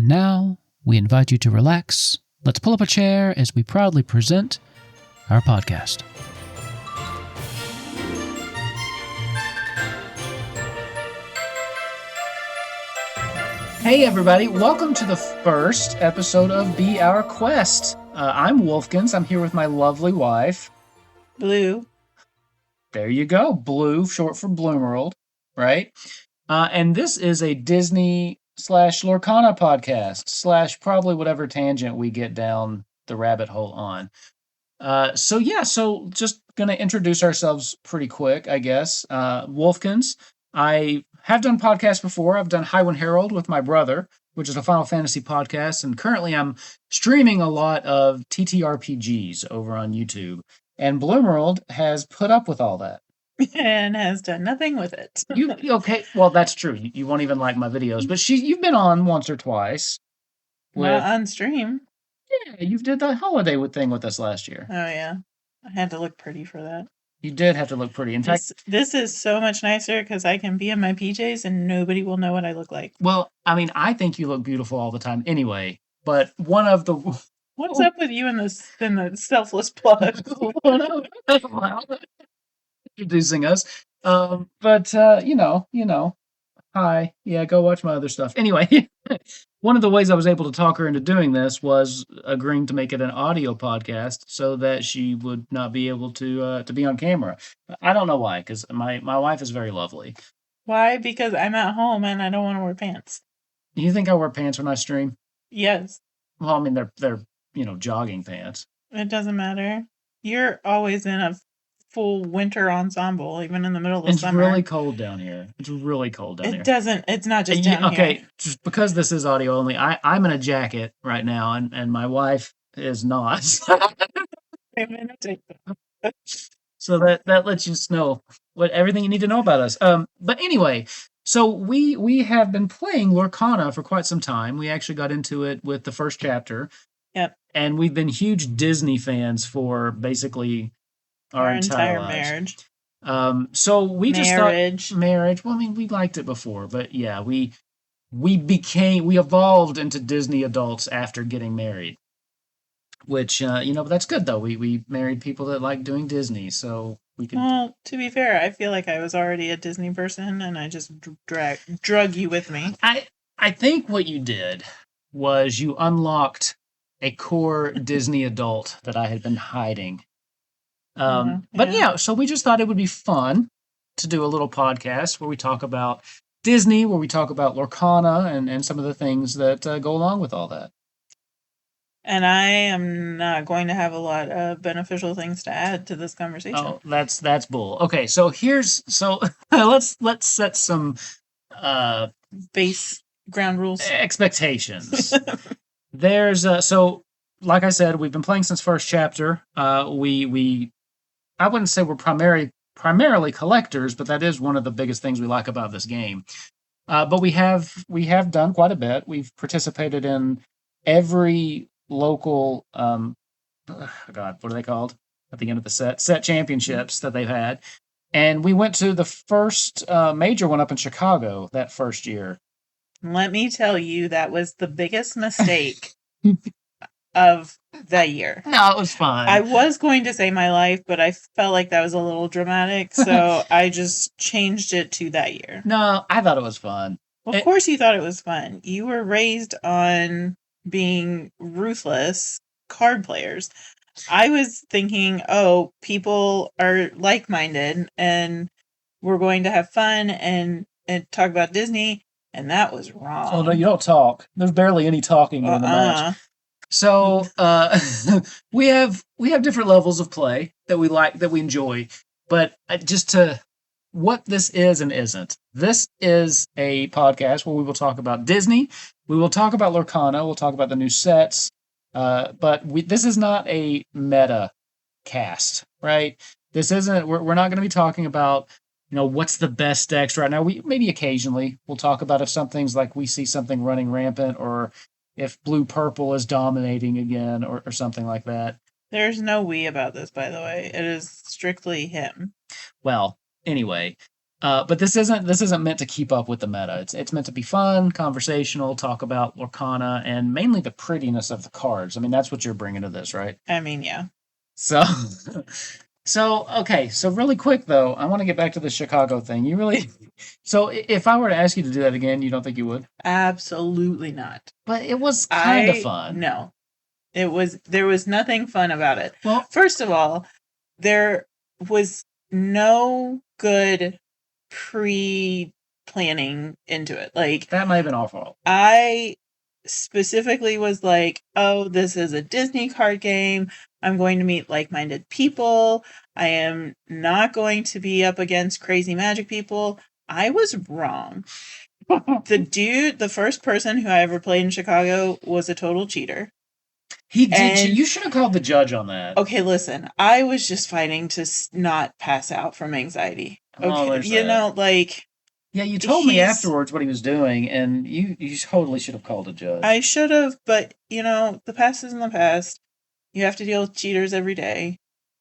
And now, we invite you to relax. Let's pull up a chair as we proudly present our podcast. Hey everybody, welcome to the first episode of Be Our Quest. I'm Wolfkinz. I'm here with my lovely wife. Bleu. There you go. Bleu, short for Bleumerald, right? And this is a Disney / Lorcana podcast / probably whatever tangent we get down the rabbit hole on. So just going to introduce ourselves pretty quick, I guess. Wolfkinz. I have done podcasts before. I've done Highwind Herald with my brother, which is a Final Fantasy podcast, and currently I'm streaming a lot of TTRPGs over on YouTube. And Bleumerald has put up with all that. And has done nothing with it. Okay, well, that's true. You won't even like my videos, but you've been on once or twice. Not on stream. Yeah, you did the holiday thing with us last year. Oh, yeah. I had to look pretty for that. You did have to look pretty. In fact, this is so much nicer because I can be in my PJs and nobody will know what I look like. Well, I mean, I think you look beautiful all the time anyway, but one of the... What's up with you and the selfless plug? Introducing us. Hi. Yeah, go watch my other stuff. Anyway, one of the ways I was able to talk her into doing this was agreeing to make it an audio podcast so that she would not be able to be on camera. I don't know why, because my wife is very lovely. Why? Because I'm at home and I don't want to wear pants. You think I wear pants when I stream? Yes. Well, I mean, they're jogging pants. It doesn't matter. You're always in a full winter ensemble, even in the middle of the summer. It's really cold down here. It's not just down here. Okay, just because this is audio only, I'm in a jacket right now, and my wife is not. I'm gonna take that. So that lets you know everything you need to know about us. But anyway, so we have been playing Lorcana for quite some time. We actually got into it with the first chapter. Yep. And we've been huge Disney fans for basically our entire marriage. So we just thought marriage. Well, I mean, we liked it before, but yeah, we evolved into Disney adults after getting married. Which but that's good though. We married people that like doing Disney, so we can. Well, to be fair, I feel like I was already a Disney person, and I just drug you with me. I think what you did was you unlocked a core Disney adult that I had been hiding. But yeah, so we just thought it would be fun to do a little podcast where we talk about Disney, where we talk about Lorcana and some of the things that go along with all that. And I am not going to have a lot of beneficial things to add to this conversation. Oh, that's bull. Okay, so let's set some base ground rules expectations. There's so like I said, we've been playing since first chapter. I wouldn't say we're primarily collectors, but that is one of the biggest things we like about this game. But we have done quite a bit. We've participated in every local what are they called at the end of the set championships that they've had. And we went to the first major one up in Chicago that first year. Let me tell you, that was the biggest mistake of the year. No, it was fine. I was going to say my life, but I felt like that was a little dramatic, so I just changed it to that year. No, I thought it was fun. Of course you thought it was fun. You were raised on being ruthless card players. I was thinking, people are like-minded, and we're going to have fun and talk about Disney, and that was wrong. Oh, no, you don't talk. There's barely any talking in the match. So we have different levels of play that we like, that we enjoy, but just to what this is and isn't. This is a podcast where we will talk about Disney. We will talk about Lorcana. We'll talk about the new sets. But this is not a meta cast, right? This isn't. We're not going to be talking about what's the best decks right now. We maybe occasionally we'll talk about if something's like we see something running rampant, or if blue purple is dominating again, or something like that. There's no we about this, by the way. It is strictly him. Well, anyway, But this isn't meant to keep up with the meta. It's meant to be fun, conversational, talk about Lorcana, and mainly the prettiness of the cards. I mean, that's what you're bringing to this, right? I mean, yeah. So, so okay. So really quick though, I want to get back to the Chicago thing. You really, so if I were to ask you to do that again, you don't think you would? Absolutely not. But it was kind of fun. No, there was nothing fun about it. Well, first of all, there was no good pre-planning into it. Like, that might have been our fault. I specifically was like, oh, this is a Disney card game. I'm going to meet like-minded people. I am not going to be up against crazy magic people. I was wrong. The first person who I ever played in Chicago was a total cheater. He did. You should have called the judge on that. Okay, listen. I was just fighting to not pass out from anxiety. Okay, like. Yeah, you told me afterwards what he was doing, and you totally should have called a judge. I should have, but the past is in the past. You have to deal with cheaters every day.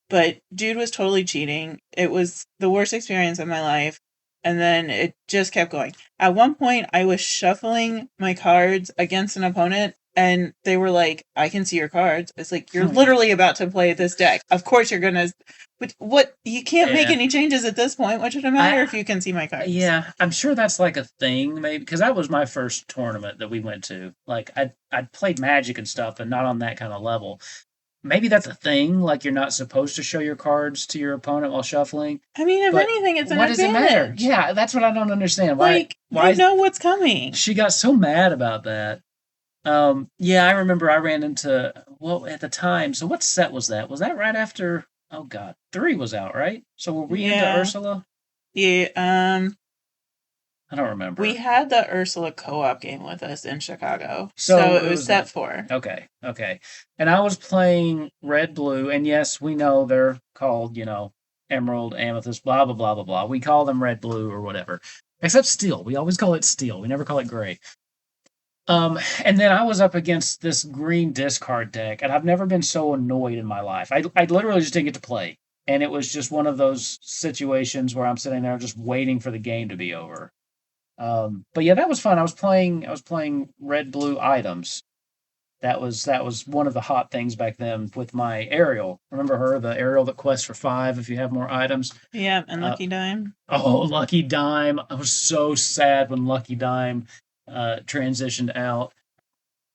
But dude was totally cheating. It was the worst experience of my life. And then it just kept going. At one point, I was shuffling my cards against an opponent, and they were like, I can see your cards. It's like, you're literally about to play this deck. Of course you're going to... But what? You can't make any changes at this point. What should it matter if you can see my cards? Yeah, I'm sure that's like a thing, maybe. Because that was my first tournament that we went to. Like, I'd played Magic and stuff, but not on that kind of level. Maybe that's a thing, like you're not supposed to show your cards to your opponent while shuffling. I mean, if anything, it's an advantage. What does it matter? Yeah, that's what I don't understand. Why you know what's coming. She got so mad about that. Yeah, I remember I ran into, at the time, so what set was that? Was that right after, 3 was out, right? So were we into Ursula? Yeah, I don't remember. We had the Ursula co-op game with us in Chicago. So it was set 4. Okay. And I was playing red, blue, and yes, we know they're called, emerald, amethyst, blah, blah, blah, blah, blah. We call them red, blue, or whatever. Except steel. We always call it steel. We never call it gray. And then I was up against this green discard deck, and I've never been so annoyed in my life. I literally just didn't get to play. And it was just one of those situations where I'm sitting there just waiting for the game to be over. But yeah, that was fun. I was playing red blue items. That was one of the hot things back then with my Ariel. Remember her, the Ariel that quests for 5 if you have more items. Yeah, and Lucky Dime. Oh, Lucky Dime! I was so sad when Lucky Dime transitioned out.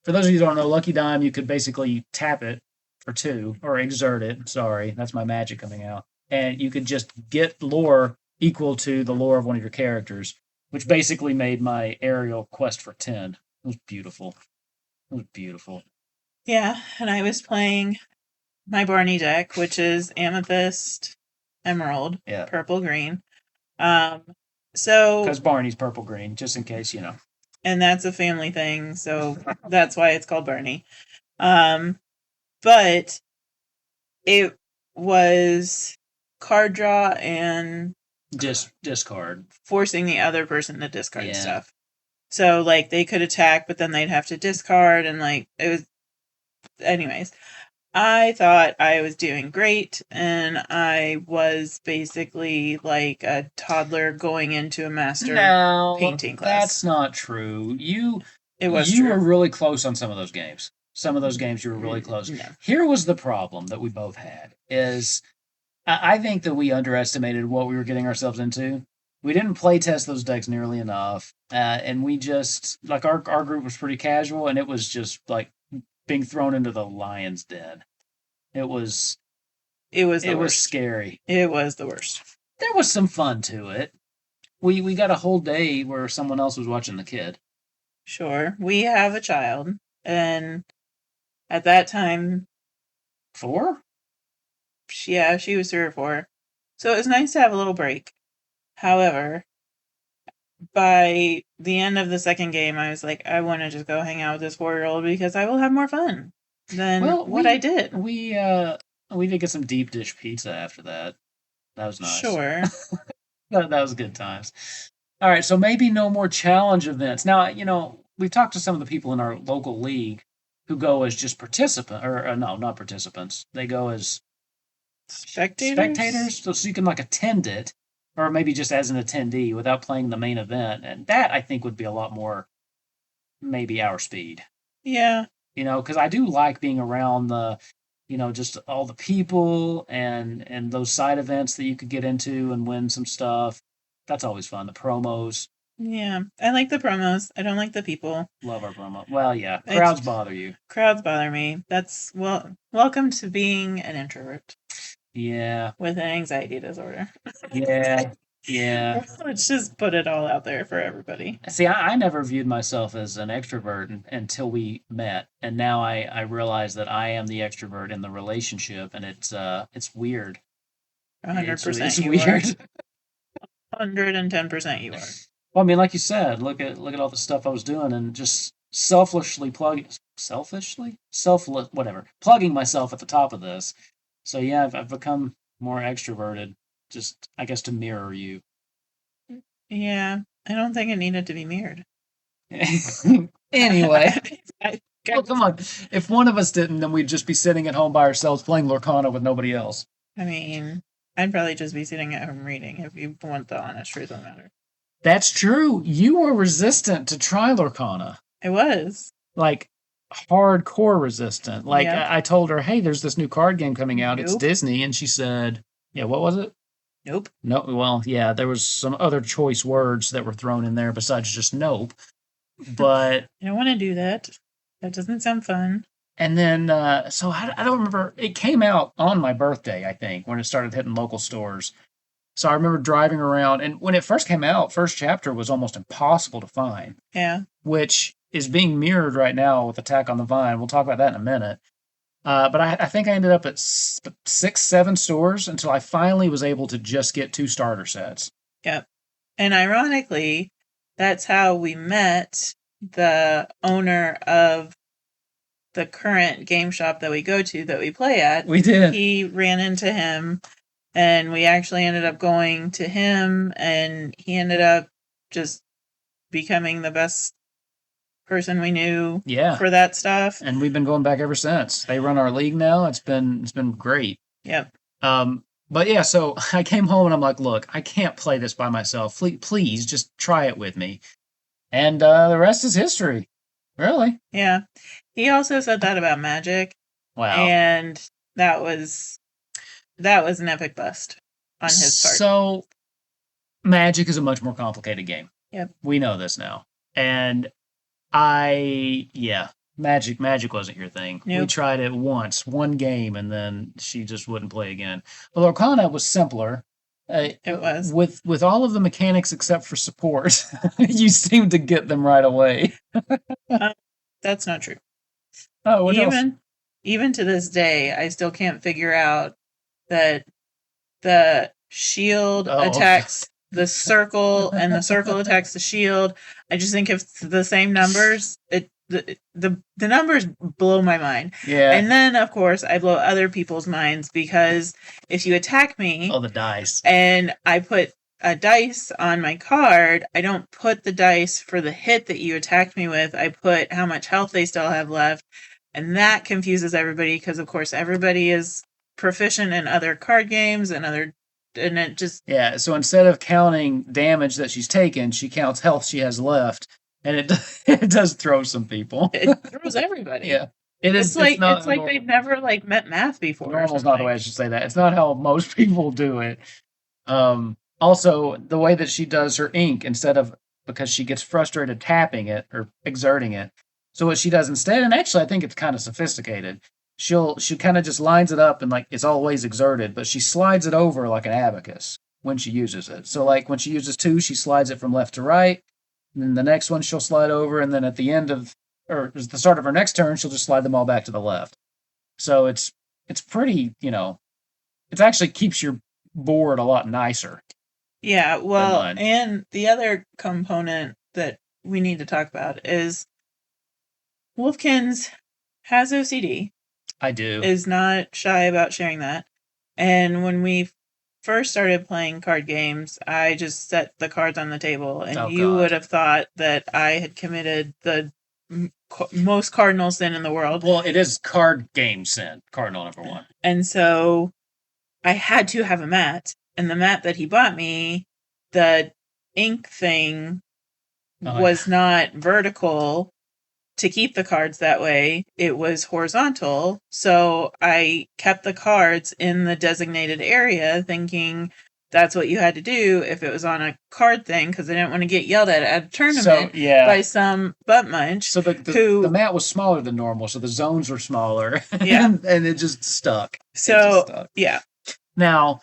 For those of you who don't know, Lucky Dime, you could basically tap it for 2 or exert it. Sorry, that's my magic coming out, and you could just get lore equal to the lore of one of your characters, which basically made my Ariel quest for 10. It was beautiful. Yeah, and I was playing my Barney deck, which is Amethyst, Emerald, Purple, Green. Because Barney's purple green, just in case, And that's a family thing, so that's why it's called Barney. But it was card draw and discard, forcing the other person to discard stuff. So like they could attack, but then they'd have to discard, and like it was. Anyways, I thought I was doing great, and I was basically like a toddler going into a master painting class. That's not true. You true. were really close on some of those games. Some of those games you were really close. No. Here was the problem that we both had is I think that we underestimated what we were getting ourselves into. We didn't play test those decks nearly enough. And we just, like, our group was pretty casual, and it was just like being thrown into the lion's den. It was scary. It was the worst. There was some fun to it. We got a whole day where someone else was watching the kid. Sure. We have a child, and at that time... 4? Yeah, she was 3 or 4. So it was nice to have a little break. However, by the end of the second game, I was like, I want to just go hang out with this 4-year-old because I will have more fun than I did. We did get some deep dish pizza after that. That was nice. Sure. that was good times. All right, so maybe no more challenge events. Now, we've talked to some of the people in our local league who go as just participants, or no, not participants. They go as spectators, so you can like attend it, or maybe just as an attendee without playing the main event. And that I think would be a lot more maybe our speed. Yeah. Because I do like being around the, just all the people and those side events that you could get into and win some stuff. That's always fun. The promos. Yeah, I like the promos. I don't like the people. Love our promo. Well, yeah, crowds bother you. Crowds bother me. That's welcome to being an introvert. Yeah. With an anxiety disorder. Yeah. Yeah. Let's just put it all out there for everybody. See, I never viewed myself as an extrovert until we met, and now I realize that I am the extrovert in the relationship, and it's weird. 100%. It's weird. 110% you are. Well, I mean, like you said, look at all the stuff I was doing, and just plugging myself at the top of this. So yeah, I've become more extroverted, just I guess to mirror you. Yeah, I don't think it needed to be mirrored. Anyway, well, come on. If one of us didn't, then we'd just be sitting at home by ourselves playing Lorcana with nobody else. I mean, I'd probably just be sitting at home reading if you want the honest truth of the matter. That's true. You were resistant to try Lorcana. I was. Like, hardcore resistant. Like, yep. I told her, hey, there's this new card game coming out. Nope. It's Disney. And she said, yeah, what was it? Nope. No, well, yeah, there was some other choice words that were thrown in there besides just nope. But I don't want to do that. That doesn't sound fun. And then, so I don't remember. It came out on my birthday, I think, when it started hitting local stores. So I remember driving around, and when it first came out, first chapter was almost impossible to find. Yeah. Which is being mirrored right now with Attack on the Vine. We'll talk about that in a minute. But I think I ended up at 6, 7 stores until I finally was able to just get 2 starter sets. Yep. And ironically, that's how we met the owner of the current game shop that we go to, that we play at. We did. He ran into him, and we actually ended up going to him, and he ended up just becoming the best person we knew for that stuff. And we've been going back ever since. They run our league now. It's been great. Yep. But yeah, so I came home and I'm like, look, I can't play this by myself. Please just try it with me. And the rest is history. Really? Yeah. He also said that about Magic. Wow. And that was an epic bust on his part. So Magic is a much more complicated game. Yep. We know this now. And Magic wasn't your thing. Nope. We tried it once, one game, and then she just wouldn't play again. But Lorcana was simpler. It was. With all of the mechanics except for support, you seemed to get them right away. That's not true. Oh, what else? Even to this day, I still can't figure out that the shield attacks the circle and the circle attacks the shield. I just think if it's the same numbers, the numbers blow my mind. Yeah. And then, of course, I blow other people's minds, because if you attack me... Oh, the dice. And I put a dice on my card, I don't put the dice for the hit that you attacked me with. I put how much health they still have left. And that confuses everybody, because, of course, everybody is proficient in other card games and it just... Yeah, so instead of counting damage that she's taken, she counts health she has left. And it does throw some people. It throws everybody. Yeah. It's like they've never met math before. Normal's not the way I should say that. It's not how most people do it. Also, the way that she does her ink, because she gets frustrated tapping it or exerting it. So what she does instead, and actually I think it's kind of sophisticated, she kind of just lines it up and it's always exerted, but she slides it over like an abacus when she uses it. So when she uses 2, she slides it from left to right. And then the next one she'll slide over, and then at the the start of her next turn, she'll just slide them all back to the left. So it's pretty, it actually keeps your board a lot nicer. Yeah, well, and the other component that we need to talk about is Wolfkinz has OCD. I do. Is not shy about sharing that. And when we first started playing card games, I just set the cards on the table, and you would have thought that I had committed the most cardinal sin in the world. Well, it is card game sin, cardinal number 1. And so I had to have a mat, and the mat that he bought me, the ink thing was not vertical to keep the cards that way. It was horizontal. So I kept the cards in the designated area thinking that's what you had to do if it was on a card thing, because I didn't want to get yelled at a tournament by some butt munch. So the mat was smaller than normal, so the zones were smaller. Yeah. and it just stuck. Yeah. Now,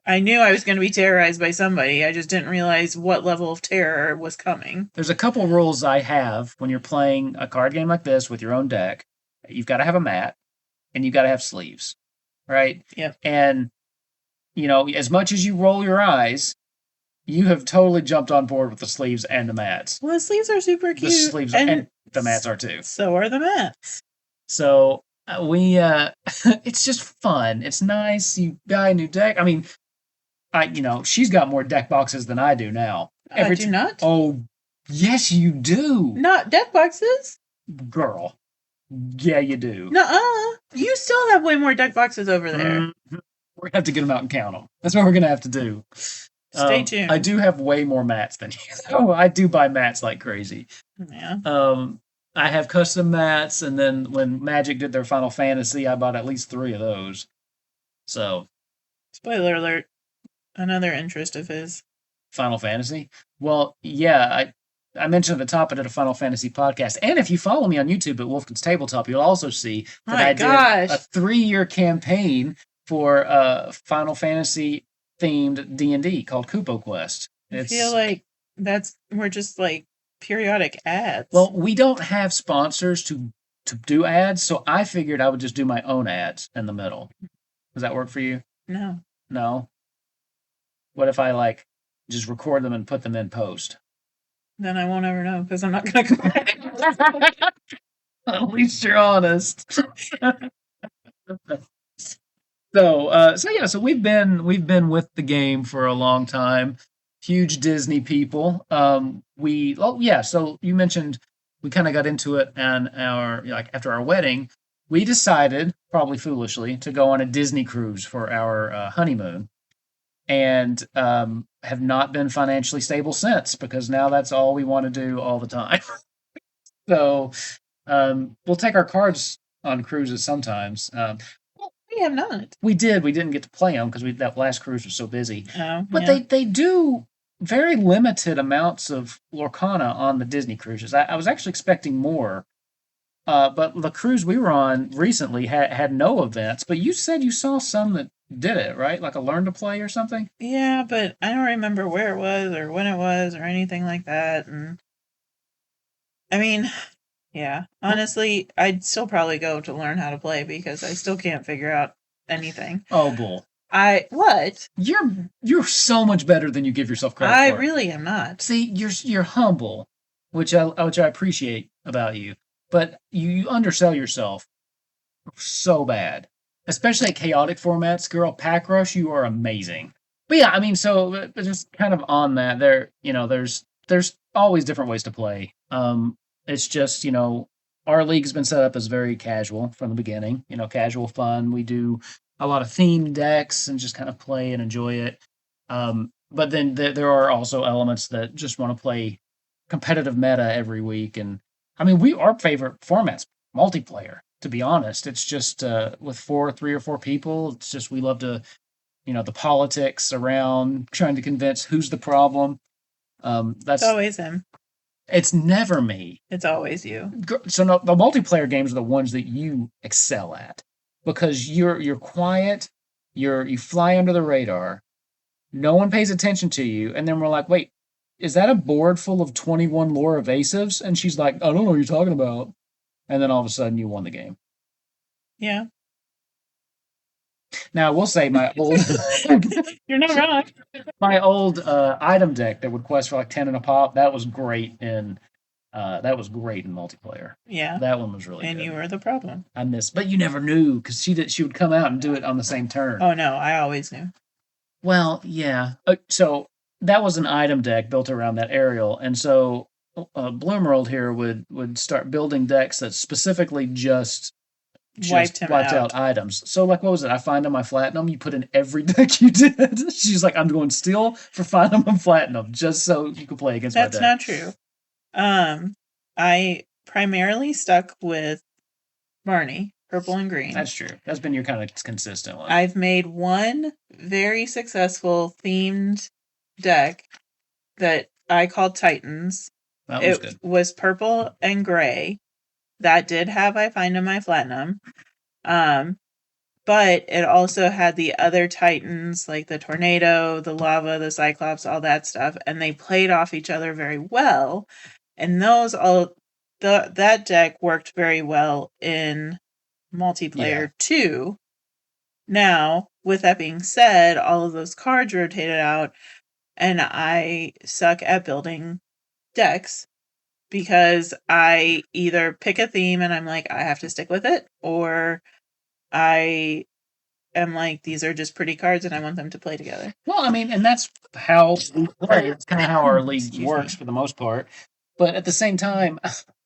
I knew I was going to be terrorized by somebody. I just didn't realize what level of terror was coming. There's a couple rules I have when you're playing a card game like this with your own deck. You've got to have a mat, and you've got to have sleeves, right? Yeah. And, as much as you roll your eyes, you have totally jumped on board with the sleeves and the mats. Well, the sleeves are super cute. The sleeves and the mats are too. So are the mats. So it's just fun. It's nice. You buy a new deck. I mean, she's got more deck boxes than I do now. Do you not? Oh, yes, you do. Not deck boxes? Girl. Yeah, you do. Nuh-uh. You still have way more deck boxes over there. Mm-hmm. We're going to have to get them out and count them. That's what we're going to have to do. Stay tuned. I do have way more mats than you. Oh, I do buy mats like crazy. Yeah. I have custom mats, and then when Magic did their Final Fantasy, I bought at least 3 of those. So. Spoiler alert. Another interest of his. Final Fantasy? Well, yeah, I mentioned at the top I did a Final Fantasy podcast. And if you follow me on YouTube at Wolfkin's Tabletop, you'll also see that did a 3-year campaign for Final Fantasy themed D&D called Kupo Quest. I feel like we're just like periodic ads. Well, we don't have sponsors to do ads, so I figured I would just do my own ads in the middle. Does that work for you? No? What if I just record them and put them in post? Then I won't ever know because I'm not going to go. At least you're honest. So we've been with the game for a long time. Huge Disney people. So you mentioned we kind of got into it on after our wedding. We decided, probably foolishly, to go on a Disney cruise for our honeymoon. And have not been financially stable since, because now that's all we want to do all the time. So we'll take our cards on cruises sometimes. We have not. We didn't get to play them because that last cruise was so busy. But they do very limited amounts of Lorcana on the Disney cruises. I was actually expecting more. But the cruise we were on recently had no events, but you said you saw some that did it, right? Like a learn to play or something? Yeah, but I don't remember where it was or when it was or anything like that. And I mean, yeah, honestly, I'd still probably go to learn how to play because I still can't figure out anything. Oh, bull. What? You're so much better than you give yourself credit for. I really am not. See, you're humble, which I appreciate about you, but you undersell yourself so bad. Especially at chaotic formats, girl, Pack Rush, you are amazing. But yeah, I mean, so just kind of on that, there's always different ways to play. It's just, our league's been set up as very casual from the beginning. Casual fun. We do a lot of themed decks and just kind of play and enjoy it. But then there are also elements that just want to play competitive meta every week. And I mean, our favorite format's multiplayer. To be honest, it's just with 3 or 4 people. It's just we love to, the politics around trying to convince who's the problem. That's always him. It's never me. It's always you. So no, the multiplayer games are the ones that you excel at because you're quiet. You fly under the radar. No one pays attention to you, and then we're like, wait, is that a board full of 21 lore evasives? And she's like, I don't know what you're talking about. And then all of a sudden, you won the game. Yeah. Now, I will say my old... You're not wrong. My old item deck that would quest for 10 and a pop, that was great in multiplayer. Yeah. That one was really good. And you were the problem. I missed. But you never knew, because she would come out and do it on the same turn. Oh, no, I always knew. Well, yeah. So that was an item deck built around that aerial, and so... Bleumerald here would start building decks that specifically just wiped him out. items. So, like, what was it? I find them, I flatten them. You put in every deck you did. She's like, I'm going steal for find them and flatten them, just so you can play against my deck. That's not true. I primarily stuck with Barney, purple and green. That's true. That's been your kind of consistent one. I've made one very successful themed deck that I called Titans. That was good. It was purple and gray. That did have I find them, I flatten them. But it also had the other Titans, like the tornado, the lava, the cyclops, all that stuff, and they played off each other very well. And that deck worked very well in multiplayer too. Now, with that being said, all of those cards rotated out, and I suck at building decks because I either pick a theme and I'm like, I have to stick with it, or I am like, these are just pretty cards and I want them to play together. Well, I mean, and that's how we play. It's kind of how our league works for the most part. But at the same time,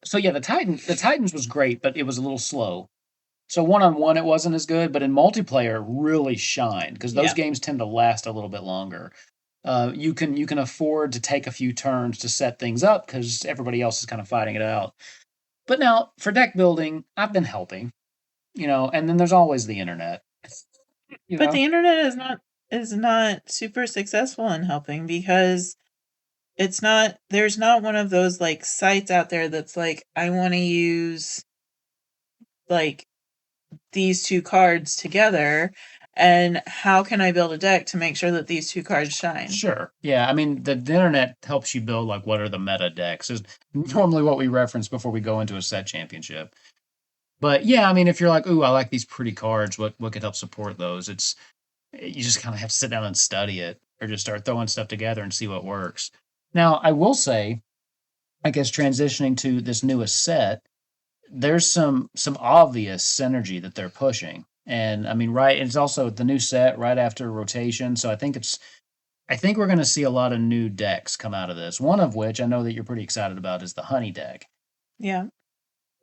so yeah, the Titans was great, but it was a little slow. So 1-on-1 it wasn't as good, but in multiplayer it really shined because those games tend to last a little bit longer. You can afford to take a few turns to set things up because everybody else is kind of fighting it out. But now for deck building, I've been helping, and then there's always the internet. But the internet is not super successful in helping because there's not one of those like sites out there that's like, I want to use like these two cards together, and how can I build a deck to make sure that these two cards shine? Sure. Yeah, I mean, the internet helps you build like what are the meta decks is normally what we reference before we go into a set championship. But yeah, I mean, if you're like, ooh, I like these pretty cards, what could help support those? You just kind of have to sit down and study it, or just start throwing stuff together and see what works. Now, I will say, I guess transitioning to this newest set, there's some obvious synergy that they're pushing. And I mean, it's also the new set right after rotation, so I think we're going to see a lot of new decks come out of this. One of which I know that you're pretty excited about is the honey deck. Yeah.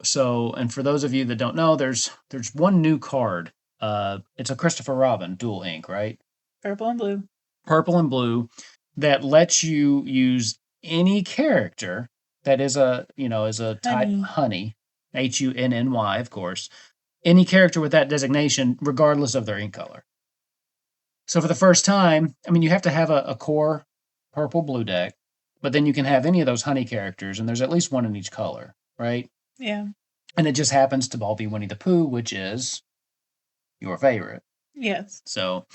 So, and for those of you that don't know, there's one new card. It's a Christopher Robin dual ink, right? Purple and blue. Purple and blue that lets you use any character that is a type honey, HUNNY, of course. Any character with that designation, regardless of their ink color. So for the first time, I mean, you have to have a core purple-blue deck, but then you can have any of those honey characters, and there's at least one in each color, right? Yeah. And it just happens to all be Winnie the Pooh, which is your favorite. Yes. So,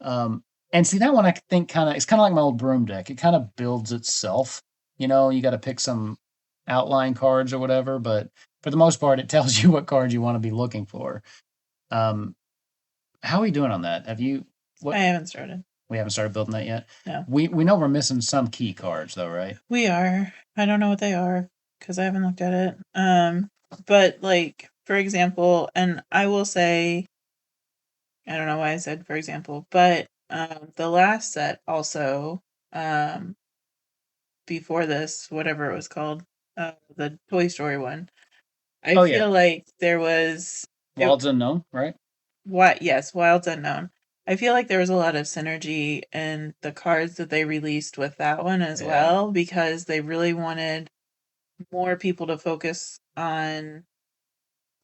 and see, that one I think it's kind of like my old broom deck. It kind of builds itself. You got to pick some outline cards or whatever, but for the most part, it tells you what cards you want to be looking for. How are we doing on that? I haven't started. We haven't started building that yet? No. We know we're missing some key cards, though, right? We are. I don't know what they are because I haven't looked at it. But, like, for example, and I will say, I don't know why I said for example, but the last set also, before this, whatever it was called, the Toy Story one, I feel like there was... Wilds Unknown, right? Yes, Wilds Unknown. I feel like there was a lot of synergy in the cards that they released with that one as well, because they really wanted more people to focus on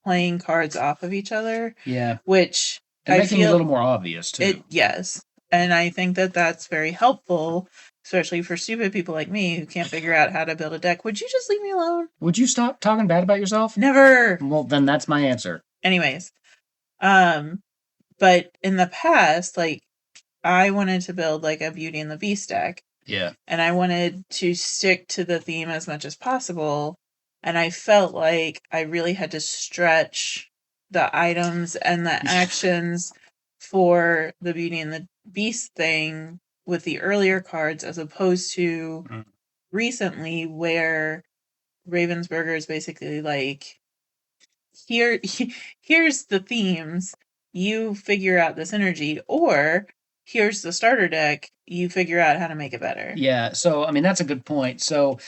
playing cards off of each other. Yeah. Which and making it a little more obvious, too. Yes. And I think that that's very helpful, especially for stupid people like me who can't figure out how to build a deck. Would you just leave me alone? Would you stop talking bad about yourself? Never. Well, then that's my answer. Anyways. But in the past, like, I wanted to build like a Beauty and the Beast deck. Yeah. And I wanted to stick to the theme as much as possible. And I felt like I really had to stretch the items and the actions for the Beauty and the Beast thing with the earlier cards, as opposed to recently, where Ravensburger is basically like, here's the themes, you figure out the synergy, or here's the starter deck, you figure out how to make it better. Yeah, so I mean that's a good point. So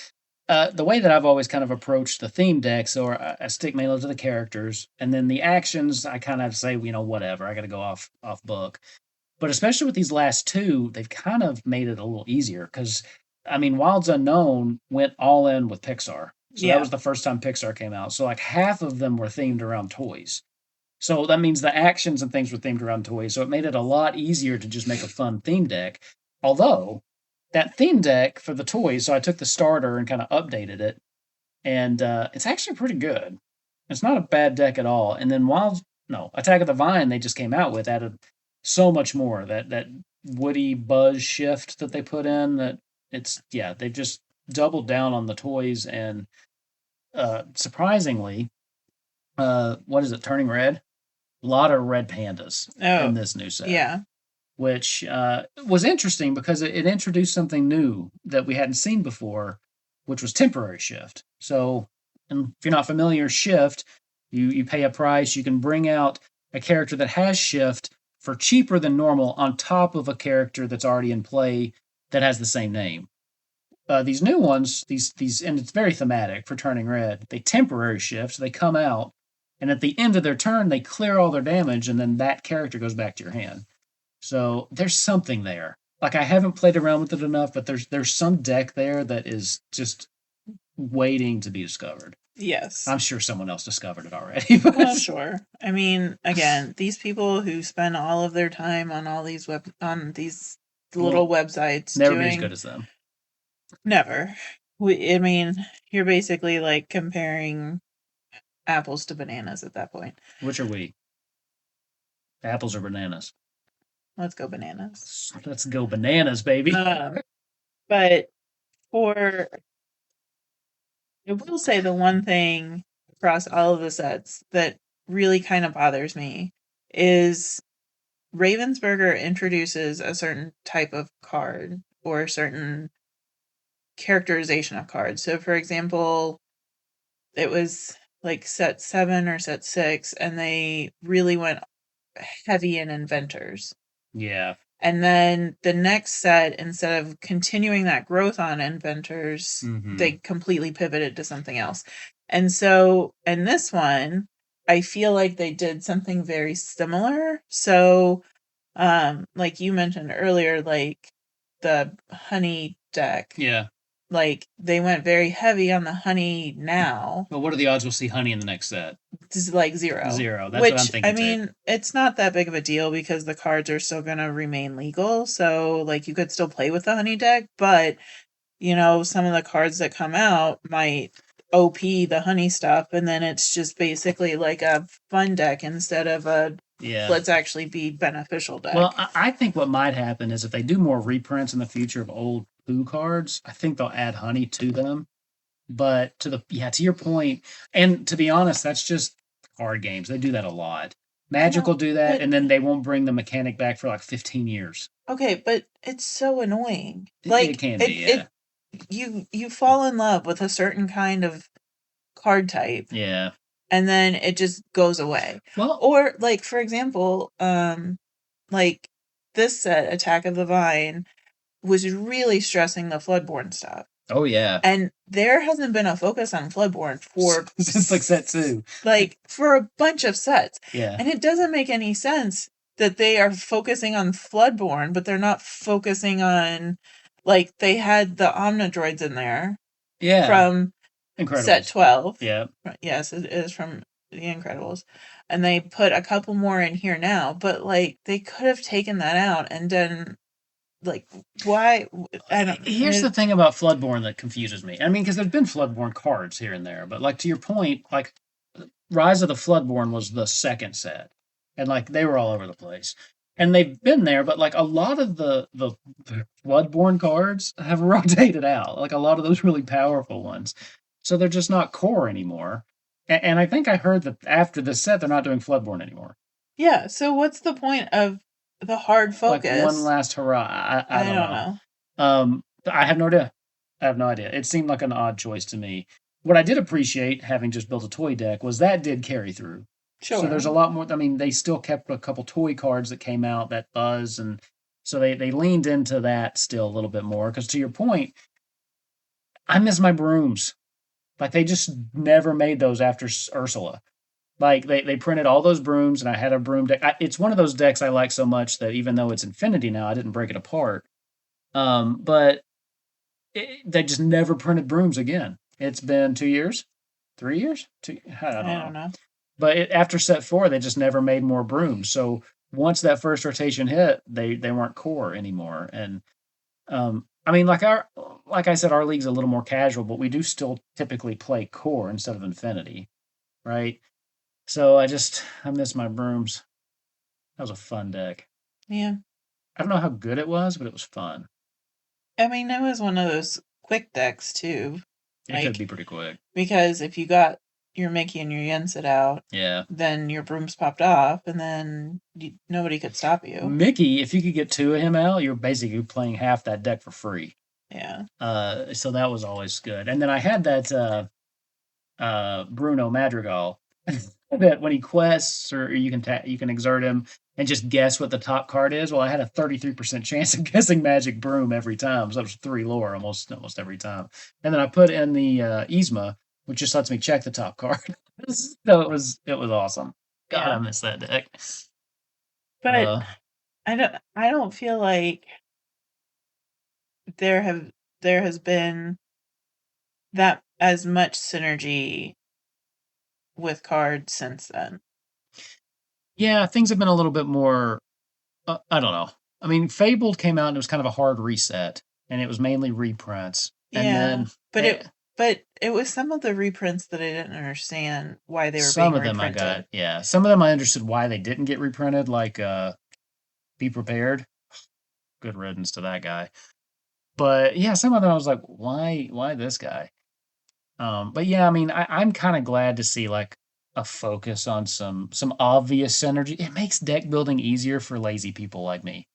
the way that I've always kind of approached the theme deck, so I stick mainly to the characters, and then the actions I kind of say, whatever, I got to go off book. But especially with these last two, they've kind of made it a little easier because, I mean, Wilds Unknown went all in with Pixar. So that was the first time Pixar came out. So like half of them were themed around toys. So that means the actions and things were themed around toys. So it made it a lot easier to just make a fun theme deck. Although that theme deck for the toys, so I took the starter and kind of updated it, and it's actually pretty good. It's not a bad deck at all. And then Attack of the Vine they just came out with added so much more. That woody buzz shift that they put in, they've just doubled down on the toys, and surprisingly, what is it, Turning Red? A lot of red pandas in this new set. Yeah. Which was interesting because it introduced something new that we hadn't seen before, which was temporary shift. So, and if you're not familiar, shift, you pay a price, you can bring out a character that has shift for cheaper than normal on top of a character that's already in play that has the same name. These new ones, these, and it's very thematic for Turning Red. They temporary shift, so they come out, and at the end of their turn, they clear all their damage, and then that character goes back to your hand. So there's something there. Like I haven't played around with it enough, but there's some deck there that is just waiting to be discovered. Yes. I'm sure someone else discovered it already. Well, sure. I mean, again, these people who spend all of their time on all these little websites never be as good as them. Never. I mean, you're basically like comparing apples to bananas at that point. Which are we? Apples or bananas? Let's go bananas. Let's go bananas, baby. But I will say the one thing across all of the sets that really kind of bothers me is Ravensburger introduces a certain type of card or a certain characterization of cards. So, for example, it was like set 7 or set 6, and they really went heavy in inventors. Yeah. And then the next set, instead of continuing that growth on inventors, they completely pivoted to something else. And so in this one, I feel like they did something very similar. So, like you mentioned earlier, like the honey deck. Yeah. Like they went very heavy on the honey now. But what are the odds we'll see honey in the next set? This is like 0. 0. That's what I'm thinking. I mean, it's not that big of a deal because the cards are still going to remain legal. So, like, you could still play with the honey deck, but, some of the cards that come out might OP the honey stuff, and then it's just basically like a fun deck instead of let's actually be beneficial deck. Well, I think what might happen is if they do more reprints in the future of old Blue cards, I think they'll add honey to them. But to your point, and to be honest, that's just card games. They do that a lot. Magic will do that, and then they won't bring the mechanic back for like 15 years. Okay, but it's so annoying. Like it can be, yeah. You fall in love with a certain kind of card type. Yeah. And then it just goes away. Well, or like for example, like this set, Attack of the Vine, was really stressing the Floodborne stuff. Oh yeah. And there hasn't been a focus on Floodborne for since like set 2. Like for a bunch of sets. Yeah. And it doesn't make any sense that they are focusing on Floodborne, but they're not focusing on, like, they had the Omnidroids in there. Yeah. From Incredibles. Set 12. Yeah. Yes, it is from The Incredibles. And they put a couple more in here now, but, like, they could have taken that out and done, like, why? I don't. Here's the thing about Floodborne that confuses me. I mean, because there's been Floodborne cards here and there, but, like, to your point, like, Rise of the Floodborne was the second set. And, like, they were all over the place. And they've been there, but, like, a lot of the Floodborne cards have rotated out. Like, a lot of those really powerful ones. So they're just not core anymore. And I think I heard that after this set, they're not doing Floodborne anymore. Yeah, so what's the point of the hard focus? Like one last hurrah. I don't know. I have no idea. It seemed like an odd choice to me. What I did appreciate, having just built a toy deck, was that did carry through. Sure. So there's a lot more. I mean, they still kept a couple toy cards that came out, that buzz, and so they leaned into that still a little bit more. Because to your point, I miss my brooms. Like they just never made those after Ursula. Like they printed all those brooms, and I had a broom deck. It's one of those decks I like so much that even though it's Infinity now, I didn't break it apart. But they just never printed brooms again. It's been 2 years, 3 years, I don't I don't know. know. But after set four, they just never made more brooms. So once that first rotation hit, they weren't core anymore. And I mean, like I said, our league's a little more casual, but we do still typically play core instead of Infinity, right? So I miss my brooms. That was a fun deck. Yeah. I don't know how good it was, but it was fun. I mean, it was one of those quick decks too. It could Like, be pretty quick. because if you got your Mickey and your Yensid out, Yeah. then your brooms popped off, and then nobody could stop you. Mickey, if you could get two of him out, you're basically playing half that deck for free. Yeah. So that was always good. And then I had that Bruno Madrigal that when he quests or you can exert him and just guess what the top card is. Well, I had a 33% chance of guessing Magic Broom every time. So that was 3 lore almost every time. And then I put in the Yzma, which just lets me check the top card. So it was awesome. God, I miss that deck. But I don't feel like there has been that as much synergy with cards since then. Yeah, things have been a little bit more. I don't know. I mean, Fabled came out and it was kind of a hard reset, and it was mainly reprints. And then, but it was some of the reprints that I didn't understand why they were some being of them reprinted. I got. Yeah, some of them I understood why they didn't get reprinted. Like, Be Prepared. Good riddance to that guy. But yeah, some of them I was like, why this guy? But yeah, I mean, I'm kind of glad to see like a focus on some obvious synergy. It makes deck building easier for lazy people like me.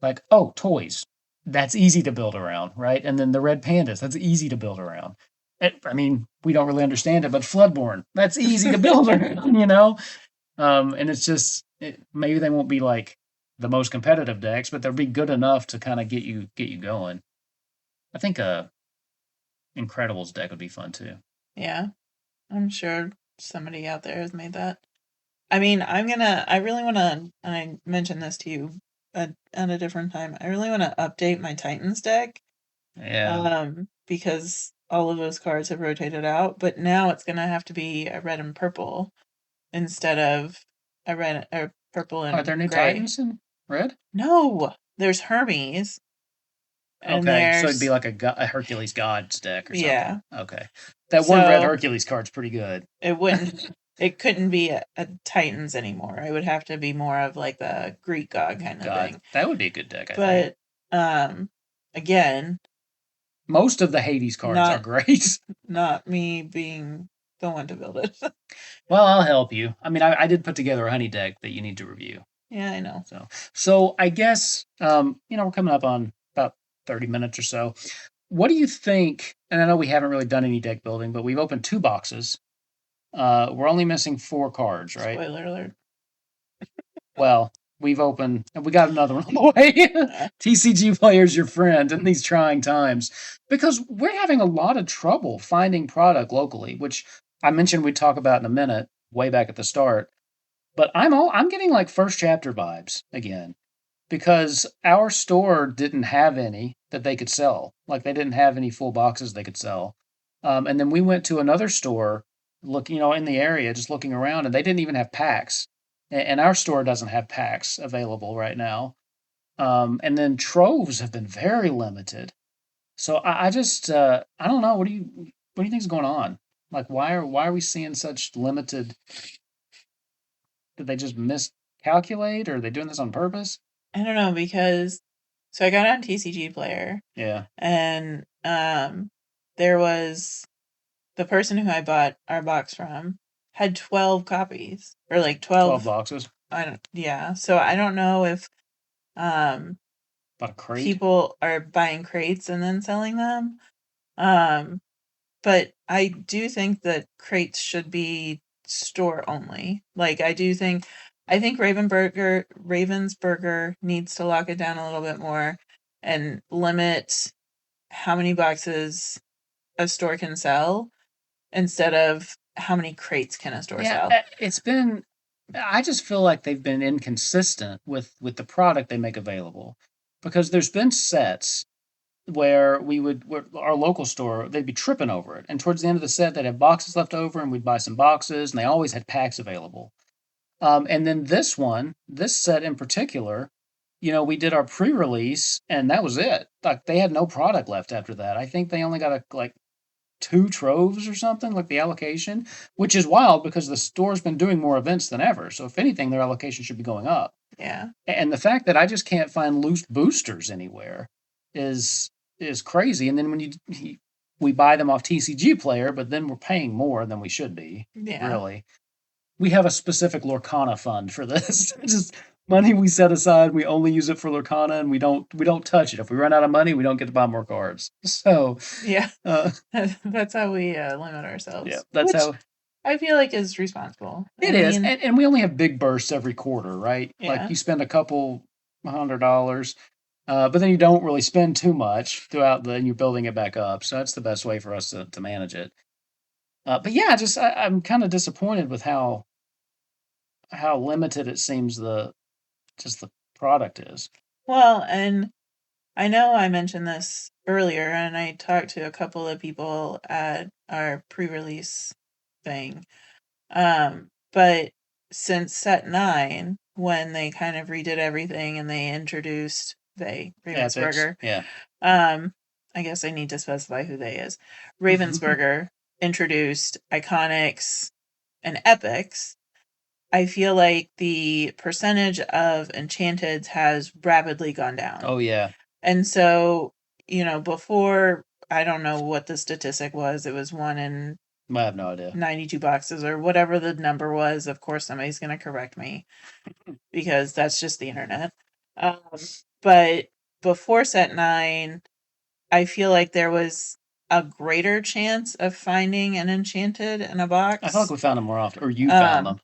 Like, oh, toys. That's easy to build around, right? And then the red pandas, that's easy to build around. I mean, we don't really understand it, but Floodborn, that's easy to build around, you know? And it's just maybe they won't be like the most competitive decks, but they'll be good enough to kind of get you going. I think Incredibles deck would be fun too. Yeah, I'm sure somebody out there has made that. I mean, I really want to, and I mentioned this to you at a different time. I really want to update my Titans deck. Yeah. Because all of those cards have rotated out, but now it's going to have to be a red and purple instead of a purple and Are there new gray. Titans in red? No, there's Hermes. And Okay, so it'd be like a Hercules Gods deck or something. Yeah. Okay. That one red Hercules card's pretty good. It wouldn't. It couldn't be a Titans anymore. It would have to be more of like the Greek god kind of thing. That would be a good deck, I think. But again, most of the Hades cards are great. Not me being the one to build it. Well, I'll help you. I mean, I did put together a honey deck that you need to review. Yeah, I know. So I guess we're coming up on about 30 minutes or so. What do you think? And I know we haven't really done any deck building, but we've opened 2 boxes. We're only missing 4 cards, right? Spoiler alert. Well, we've opened, and we got another one on the way. TCG player's your friend in these trying times, because we're having a lot of trouble finding product locally, which I mentioned we'd talk about in a minute, way back at the start. But I'm getting like first chapter vibes again, because our store didn't have any that they could sell. Like they didn't have any full boxes they could sell. And then we went to another store, in the area, just looking around, and they didn't even have packs. And our store doesn't have packs available right now. And then troves have been very limited. So I just I don't know. What do you think is going on? Like why are we seeing such limited? Did they just miscalculate, or are they doing this on purpose? I don't know, because so I got on TCG Player. Yeah. And there was the person who I bought our box from had 12 copies, or like 12 boxes. So I don't know if about a crate. People are buying crates and then selling them. But I do think that crates should be store only. Like I think Ravensburger needs to lock it down a little bit more and limit how many boxes a store can sell instead of how many crates can a store sell. It's been. I just feel like they've been inconsistent with the product they make available, because there's been sets where our local store, they'd be tripping over it, and towards the end of the set they'd have boxes left over, and we'd buy some boxes, and they always had packs available. And then this set in particular, we did our pre-release, and that was it. Like, they had no product left after that. I think they only got like 2 troves or something, like the allocation, which is wild because the store's been doing more events than ever. So if anything, their allocation should be going up. Yeah. And the fact that I just can't find loose boosters anywhere is crazy. And then when we buy them off TCG Player, but then we're paying more than we should be. Yeah. Really. We have a specific Lorcana fund for this. Just money we set aside. We only use it for Lorcana, and we don't touch it. If we run out of money, we don't get to buy more cards. So yeah, that's how we limit ourselves. Yeah, that's how I feel like is responsible. It is, and we only have big bursts every quarter, right? Yeah. Like, you spend a couple $100, but then you don't really spend too much throughout and you're building it back up. So that's the best way for us to manage it. But yeah, I'm kind of disappointed with how limited it seems the product is. Well, and I know I mentioned this earlier, and I talked to a couple of people at our pre-release thing. But since set 9, when they kind of redid everything and they introduced Ravensburger. Yeah. I guess I need to specify who they is. Ravensburger introduced Iconics and Epics. I feel like the percentage of Enchanteds has rapidly gone down. Oh, yeah. And so, before, I don't know what the statistic was. It was 1 in... I have no idea. 92 boxes or whatever the number was. Of course, somebody's going to correct me because that's just the internet. But before set 9, I feel like there was a greater chance of finding an Enchanted in a box. I feel like we found them more often, or you found them.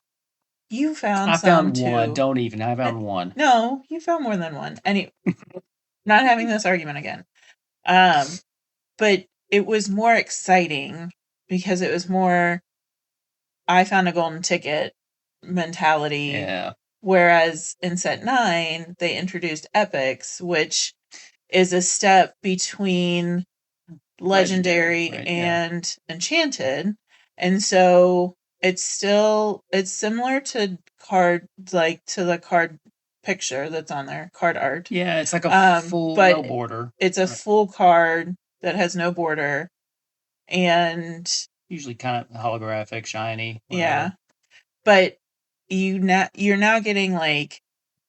You found I found some one. too. Don't even. I found one. No, you found more than one. Not having this argument again. But it was more exciting because it was more, I found a golden ticket mentality. Yeah. Whereas in set 9, they introduced Epics, which is a step between Legendary right, and Enchanted. And so it's similar to the card picture that's on there, card art. Yeah, it's like a full no border. It's a full card that has no border, and usually kind of holographic, shiny. Whatever. Yeah, but you're now getting like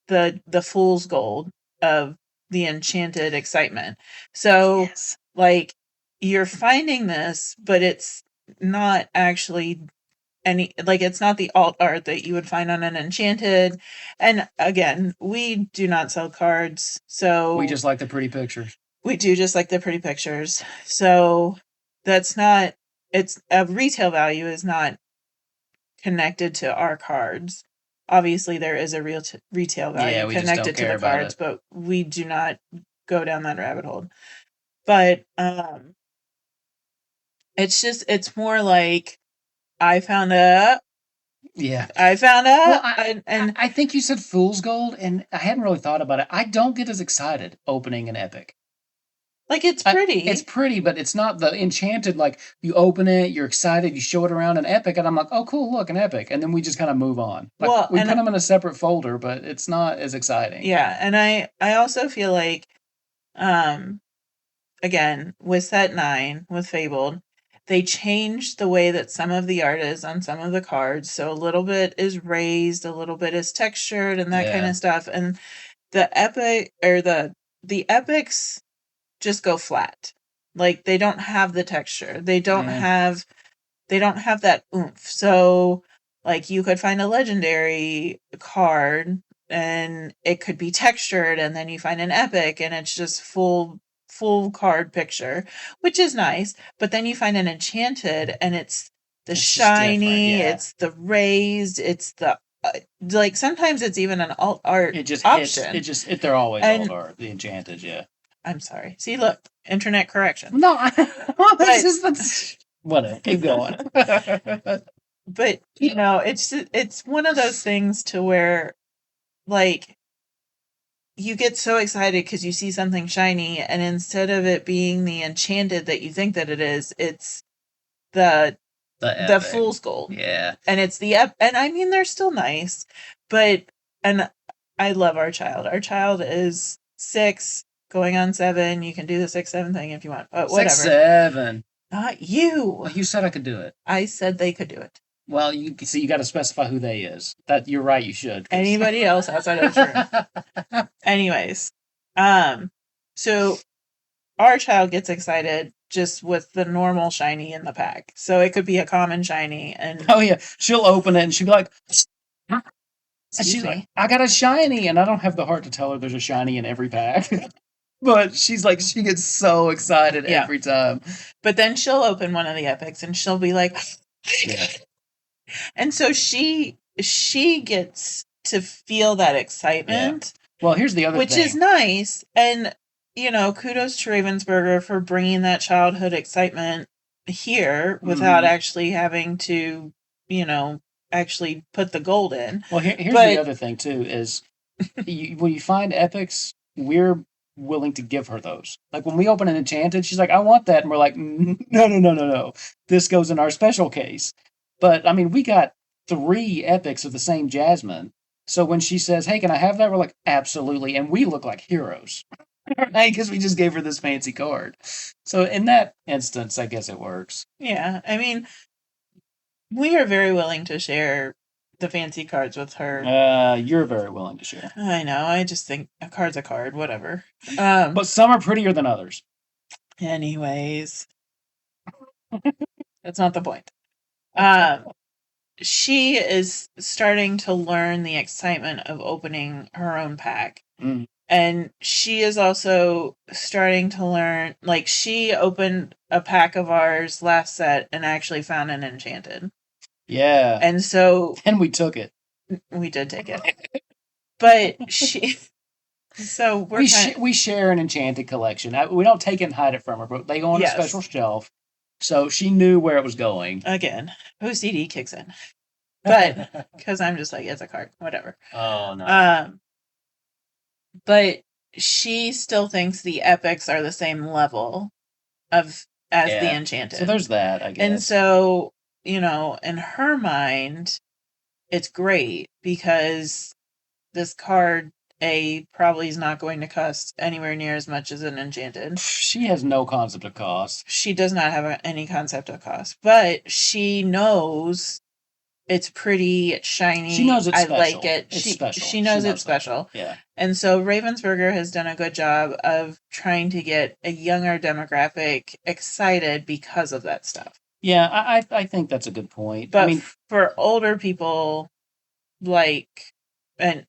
the fool's gold of the Enchanted excitement. So yes. Like, you're finding this, but it's not actually it's not the alt art that you would find on an Enchanted. And again, we do not sell cards, so we just like the pretty pictures. We do just like the pretty pictures. So that's not, it's a retail value is not connected to our cards. Obviously, there is a real retail value connected to the cards, but we do not go down that rabbit hole. But it's more like, I found out. Yeah. I found out. Well, I think you said fool's gold, and I hadn't really thought about it. I don't get as excited opening an Epic. Like, it's pretty. It's pretty, but it's not the Enchanted, like, you open it, you're excited, you show it around an Epic, and I'm like, oh, cool, look, an Epic. And then we just kind of move on. Like, we put them in a separate folder, but it's not as exciting. Yeah, and I also feel like, again, with set 9, with Fabled, they changed the way that some of the art is on some of the cards. So a little bit is raised, a little bit is textured, and that kind of stuff. And the Epic, or the Epics just go flat. Like, they don't have the texture. They don't have that oomph. So, like, you could find a Legendary card and it could be textured, and then you find an Epic and it's just full card picture, which is nice. But then you find an Enchanted and it's the shiny, it's the raised, it's the like, sometimes it's even an alt art option. They're always alt art, the Enchanted, yeah. I'm sorry. See, look, internet correction. No, that's whatever. Keep going. But it's one of those things to where, like, you get so excited because you see something shiny, and instead of it being the enchanted that you think that it is, it's the fool's gold. Yeah. And it's and I mean, they're still nice, but, and I love our child. Our child is 6, going on 7. You can do the 6-7 thing if you want, but whatever. 6-7. Not you. Well, you said I could do it. I said they could do it. Well, you got to specify who they is. That you're right. You should. Anybody else outside of the room. Anyways, so our child gets excited just with the normal shiny in the pack. So it could be a common shiny, and oh yeah, she'll open it and she'll be like, Excuse me. Like, I got a shiny, and I don't have the heart to tell her there's a shiny in every pack. But she's like, she gets so excited every time. But then she'll open one of the epics and she'll be like, yeah. And so she gets to feel that excitement. Yeah. Well, here's the other thing. Which is nice. And, kudos to Ravensburger for bringing that childhood excitement here without actually having to, actually put the gold in. Well, here's the other thing, too, is when you find epics, we're willing to give her those. Like, when we open an enchanted, she's like, I want that. And we're like, no. This goes in our special case. But, I mean, we got 3 epics of the same Jasmine. So when she says, hey, can I have that? We're like, absolutely. And we look like heroes. Right? Because we just gave her this fancy card. So in that instance, I guess it works. Yeah. I mean, we are very willing to share the fancy cards with her. You're very willing to share. I know. I just think a card's a card, whatever. But some are prettier than others. Anyways. That's not the point. She is starting to learn the excitement of opening her own pack. Mm. And she is also starting to learn, like, she opened a pack of ours last set and actually found an enchanted. Yeah. And so... And we took it. We did take it. But she... So we share an enchanted collection. We don't take it and hide it from her, but they go on a special shelf. So she knew where it was going. Again, OCD kicks in. But, because I'm just like, it's a card, whatever. Oh, no. But she still thinks the epics are the same level as the enchanted. So there's that, I guess. And so, in her mind, it's great because this card, probably is not going to cost anywhere near as much as an enchanted. She has no concept of cost. She does not have any concept of cost, but she knows it's pretty, it's shiny. She knows it's special. I like it. It's special. She knows it's special. Yeah. And so Ravensburger has done a good job of trying to get a younger demographic excited because of that stuff. Yeah, I think that's a good point. But for older people, and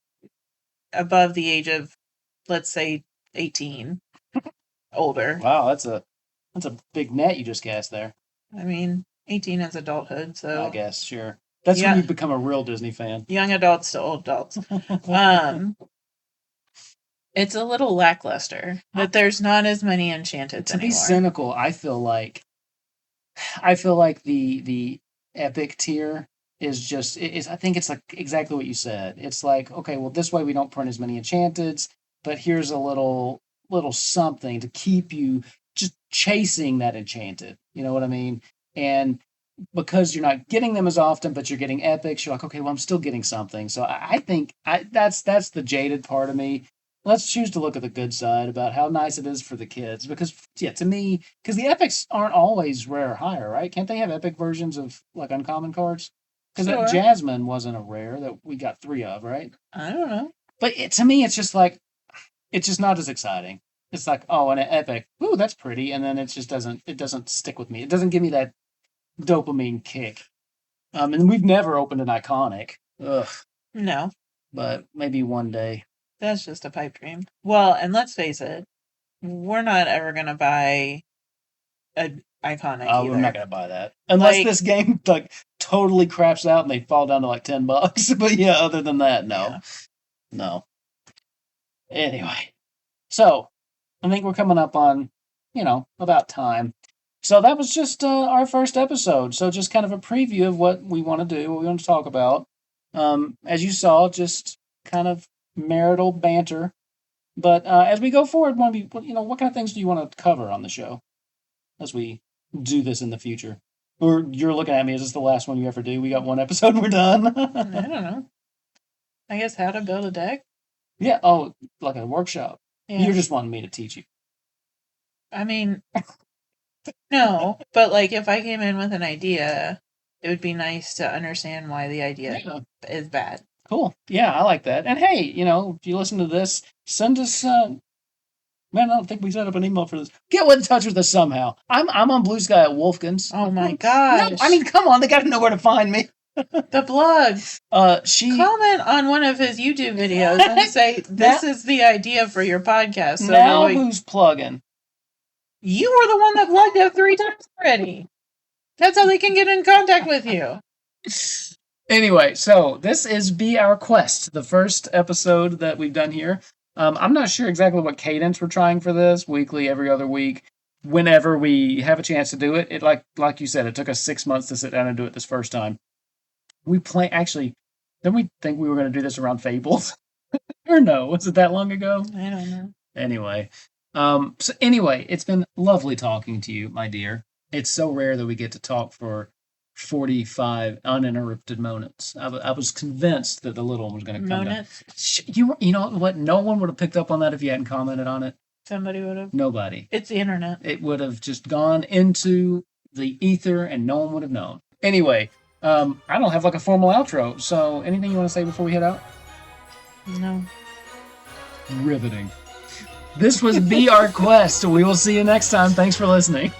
above the age of, let's say, 18, older. Wow, that's a big net you just cast there. I mean, 18 is adulthood, so... I guess, sure. That's when you become a real Disney fan. Young adults to old adults. It's a little lackluster that there's not as many enchanteds anymore. To be cynical, I feel like the epic tier is just I think it's like exactly what you said. It's like, okay, well, this way we don't print as many enchanteds, but here's a little something to keep you just chasing that enchanted. You know what I mean? And because you're not getting them as often, but you're getting epics, you're like, okay, well, I'm still getting something. So I think that's the jaded part of me. Let's choose to look at the good side about how nice it is for the kids. Because, to me, because the epics aren't always rare or higher, right? Can't they have epic versions of, like, uncommon cards? Because that Jasmine wasn't a rare that we got 3 of, right? I don't know. But to me, it's just like, it's just not as exciting. It's like, oh, an epic, ooh, that's pretty, and then it doesn't stick with me. It doesn't give me that dopamine kick. And we've never opened an iconic. Ugh. No. But maybe one day. That's just a pipe dream. Well, and let's face it, we're not ever going to buy an iconic either. We're not going to buy that. Unless this game, totally craps out and they fall down to, $10. But yeah, other than that, no. Yeah. No. Anyway. So, I think we're coming up on, about time. So that was just our first episode. So just kind of a preview of what we want to do, what we want to talk about. As you saw, just kind of marital banter. But as we go forward, what kind of things do you want to cover on the show as we do this in the future? Or you're looking at me, is this the last one you ever do? We got one episode, we're done. I don't know. I guess how to build a deck? Yeah, like a workshop. Yeah. You're just wanting me to teach you. I mean, no, but like if I came in with an idea, it would be nice to understand why the idea is bad. Cool. Yeah, I like that. And hey, if you listen to this, send us... Man, I don't think we set up an email for this. Get in touch with us somehow. I'm on Blue Sky at Wolfkinz. Oh my gosh. No, I mean, come on. They got to know where to find me. The blog. Comment on one of his YouTube videos and say, this is the idea for your podcast. So now who's plugging? You were the one that plugged it 3 times already. That's how they can get in contact with you. Anyway, so this is Be Our Quest, the first episode that we've done here. I'm not sure exactly what cadence we're trying for this, weekly, every other week, whenever we have a chance to do it. It like you said, it took us 6 months to sit down and do it this first time. Didn't we think we were going to do this around Fables? Or no? Was it that long ago? I don't know. Anyway, it's been lovely talking to you, my dear. It's so rare that we get to talk for 45 uninterrupted moments. I was convinced that the little one was going to come down. You know what? No one would have picked up on that if you hadn't commented on it. Somebody would have. Nobody. It's the internet. It would have just gone into the ether and no one would have known. Anyway, I don't have like a formal outro, so anything you want to say before we head out? No. Riveting. This was Be Our Quest. We will see you next time. Thanks for listening.